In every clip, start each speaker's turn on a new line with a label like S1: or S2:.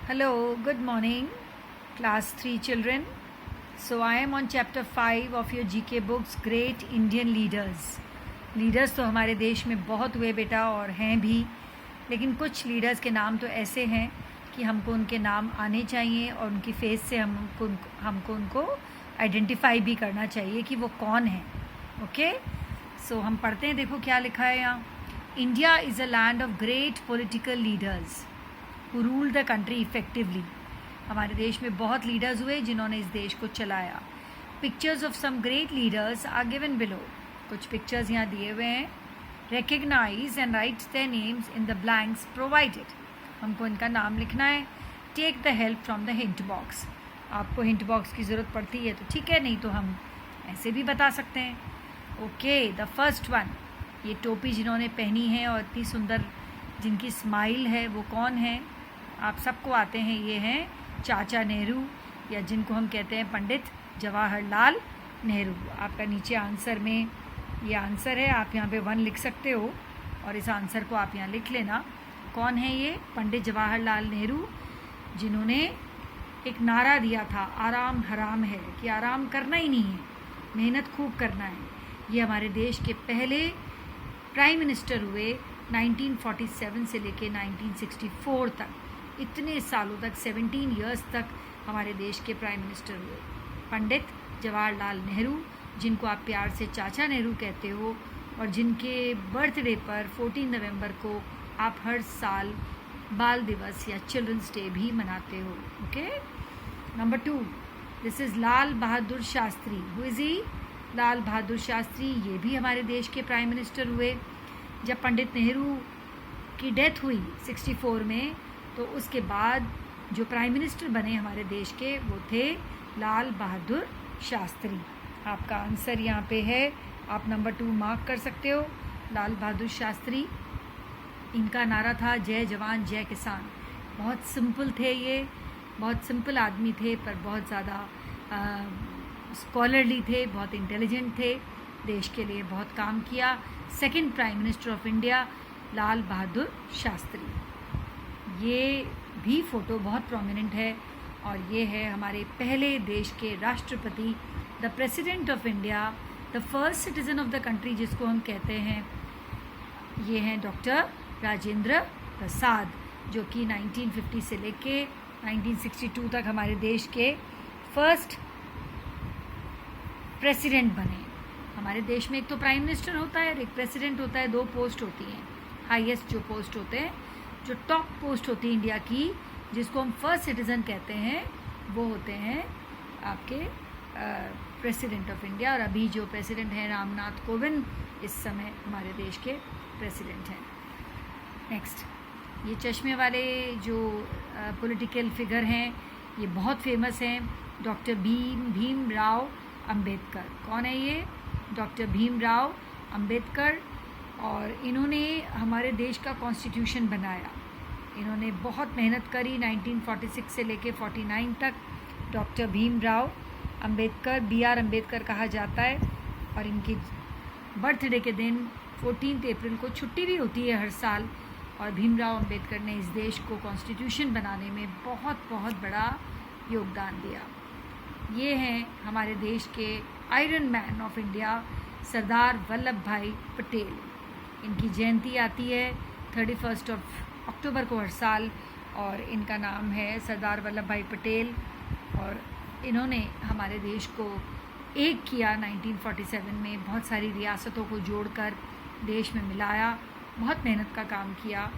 S1: Hello, good morning, class 3 children. So I am on chapter 5 of your GK books, Great Indian Leaders. Leaders तो हमारे देश में बहुत हुए बेटा और हैं भी, लेकिन कुछ लीडर्स के नाम तो ऐसे हैं कि हमको उनके नाम आने चाहिए और उनकी फेस से हमको उनको आइडेंटिफाई भी करना चाहिए कि वो कौन है. ओके, सो हम पढ़ते हैं. देखो क्या लिखा है यहाँ. India is a land of great political leaders who ruled the country effectively. हमारे देश में बहुत लीडर्स हुए जिन्होंने इस देश को चलाया. Pictures of some great leaders are given below. कुछ पिक्चर्स यहाँ दिए हुए हैं. Recognise and write their names in the blanks provided. हमको इनका नाम लिखना है. Take the help from the hint box. आपको हिंट बॉक्स की ज़रूरत पड़ती है तो ठीक है, नहीं तो हम ऐसे भी बता सकते हैं. Okay, the first one. ये टोपी जिन्होंने पहनी है और इतनी सुंदर जिनकी स्माइल है वो कौन है? आप सबको आते हैं. ये हैं चाचा नेहरू, या जिनको हम कहते हैं पंडित जवाहरलाल नेहरू. आपका नीचे आंसर में ये आंसर है. आप यहाँ पे 1 लिख सकते हो और इस आंसर को आप यहाँ लिख लेना. कौन है ये? पंडित जवाहरलाल नेहरू, जिन्होंने एक नारा दिया था, आराम हराम है, कि आराम करना ही नहीं है, मेहनत खूब करना है. ये हमारे देश के पहले प्राइम मिनिस्टर हुए 1947 से लेके 1964 तक. इतने सालों तक, 17 इयर्स तक हमारे देश के प्राइम मिनिस्टर हुए पंडित जवाहरलाल नेहरू, जिनको आप प्यार से चाचा नेहरू कहते हो, और जिनके बर्थडे पर 14 नवंबर को आप हर साल बाल दिवस या चिल्ड्रंस डे भी मनाते हो. Okay, number 2. This is Lal Bahadur Shastri. Who is he? Lal Bahadur Shastri. ये भी हमारे देश के प्राइम मिनिस्टर हुए. जब पंडित नेहरू की डेथ हुई 64 में, तो उसके बाद जो प्राइम मिनिस्टर बने हमारे देश के वो थे लाल बहादुर शास्त्री. आपका आंसर यहाँ पे है. आप नंबर 2 मार्क कर सकते हो. लाल बहादुर शास्त्री. इनका नारा था जय जवान जय किसान. बहुत सिंपल थे ये, बहुत सिंपल आदमी थे, पर बहुत ज़्यादा स्कॉलरली थे, बहुत इंटेलिजेंट थे, देश के लिए बहुत काम किया. Second prime minister of India Lal Bahadur Shastri. ये भी फ़ोटो बहुत प्रोमिनेंट है, और ये है हमारे पहले देश के राष्ट्रपति, the president of India, the first citizen of the country जिसको हम कहते हैं. ये हैं डॉक्टर राजेंद्र प्रसाद, जो कि 1950 से लेके 1962 तक हमारे देश के फर्स्ट प्रेसिडेंट बने. हमारे देश में एक तो प्राइम मिनिस्टर होता है और एक प्रेसिडेंट होता है. 2 पोस्ट होती हैं. हाईएस्ट जो पोस्ट होते हैं, जो टॉप पोस्ट होती है इंडिया की, जिसको हम फर्स्ट सिटीज़न कहते हैं, वो होते हैं आपके प्रेसिडेंट ऑफ इंडिया. और अभी जो प्रेसिडेंट हैं रामनाथ कोविंद, इस समय हमारे देश के प्रेसिडेंट हैं. नेक्स्ट, ये चश्मे वाले जो पॉलिटिकल फिगर हैं, ये बहुत फेमस हैं. डॉक्टर भीमराव अंबेडकर. कौन है ये? डॉक्टर भीमराव अंबेडकर. और इन्होंने हमारे देश का कॉन्स्टिट्यूशन बनाया. इन्होंने बहुत मेहनत करी 1946 से लेके 49 तक. डॉक्टर भीमराव अंबेडकर, BR अंबेडकर कहा जाता है. और इनकी बर्थडे के दिन 14 अप्रैल को छुट्टी भी होती है हर साल. और भीमराव अंबेडकर ने इस देश को कॉन्स्टिट्यूशन बनाने में बहुत बहुत बड़ा योगदान दिया. ये हैं हमारे देश के iron man of India, Sardar Vallabh भाई पटेल. इनकी जयंती आती है 31 अक्टूबर को हर साल, और इनका नाम है सरदार वल्लभ भाई पटेल. और इन्होंने हमारे देश को एक किया 1947 में. बहुत सारी रियासतों को जोड़कर देश में मिलाया. बहुत मेहनत का काम किया.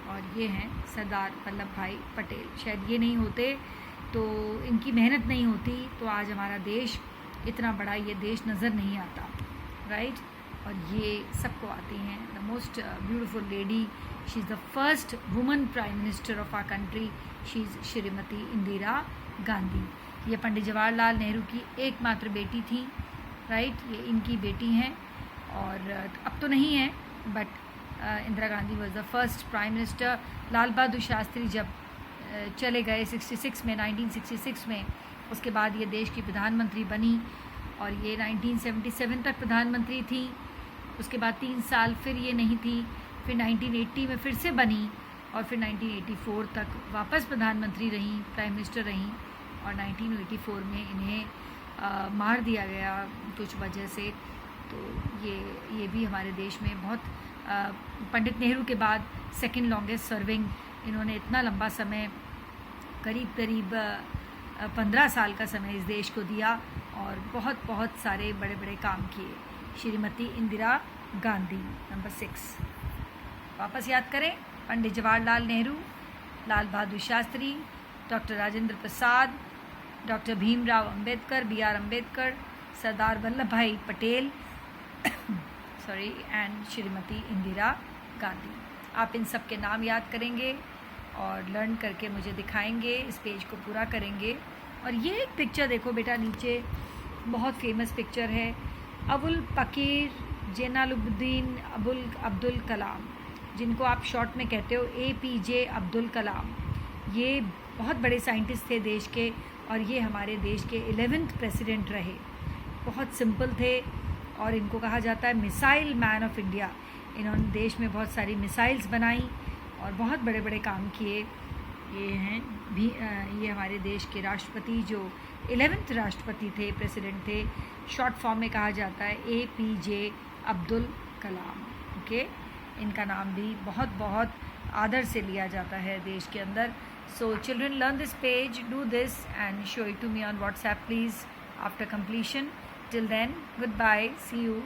S1: और ये हैं सरदार वल्लभ भाई पटेल. शायद ये नहीं होते तो, इनकी मेहनत नहीं होती तो आज हमारा देश इतना बड़ा, ये देश नज़र नहीं आता. राइट. और ये सबको आती हैं. The most beautiful lady, she is the first woman prime minister of our country. She is Shrimati Indira Gandhi. ये पंडित जवाहरलाल नेहरू की एकमात्र बेटी थी. राइट. ये इनकी बेटी हैं, और अब तो नहीं है, but Indira Gandhi was the first prime minister. Lal Bahadur Shastri जब चले गए 1966 में, उसके बाद ये देश की प्रधानमंत्री बनी, और ये 1977 तक प्रधानमंत्री थी. उसके बाद 3 साल फिर ये नहीं थी. फिर 1980 में फिर से बनी, और फिर 1984 तक वापस प्रधानमंत्री रहीं, प्राइम मिनिस्टर रहीं, और 1984 में इन्हें मार दिया गया कुछ वजह से। तो ये भी हमारे देश में बहुत पंडित नेहरू के बाद सेकंड लॉन्गेस्ट सर्विंग, इन्होंने इतना लंबा समय करीब 15 साल का समय इस देश को दिया और बहुत सारे बड़े बड़े काम किए। श्रीमती इंदिरा गांधी, नंबर 6। वापस याद करें, पंडित जवाहरलाल नेहरू, लाल Bahadur Shastri, doctor Rajendra Prasad, doctor Bhimrao Ambedkar, BR Ambedkar, Sardar Vallabh भाई पटेल एंड श्रीमती इंदिरा गांधी। आप इन सब के नाम याद करेंगे और लर्न करके मुझे दिखाएंगे, इस पेज को पूरा करेंगे। और ये एक पिक्चर देखो बेटा, नीचे बहुत फेमस पिक्चर है, अबुल पकीर जैनुलब्दीन अब्दुल कलाम, जिनको आप शॉर्ट में कहते हो APJ अब्दुल कलाम। ये बहुत बड़े साइंटिस्ट थे देश के, और ये हमारे देश के 11th प्रेसिडेंट रहे। बहुत सिंपल थे और इनको कहा जाता है मिसाइल मैन ऑफ इंडिया। इन्होंने देश में बहुत सारी मिसाइल्स बनाई और बहुत बड़े बड़े काम किए। ये हैं भी ये हमारे देश के राष्ट्रपति, जो 11th राष्ट्रपति थे, प्रेसिडेंट थे। शॉर्ट फॉर्म में कहा जाता है APJ अब्दुल कलाम। ओके, इनका नाम भी बहुत आदर से लिया जाता है देश के अंदर। So children, learn this page, do this and show it to me on WhatsApp please after completion. Till then, goodbye, see you.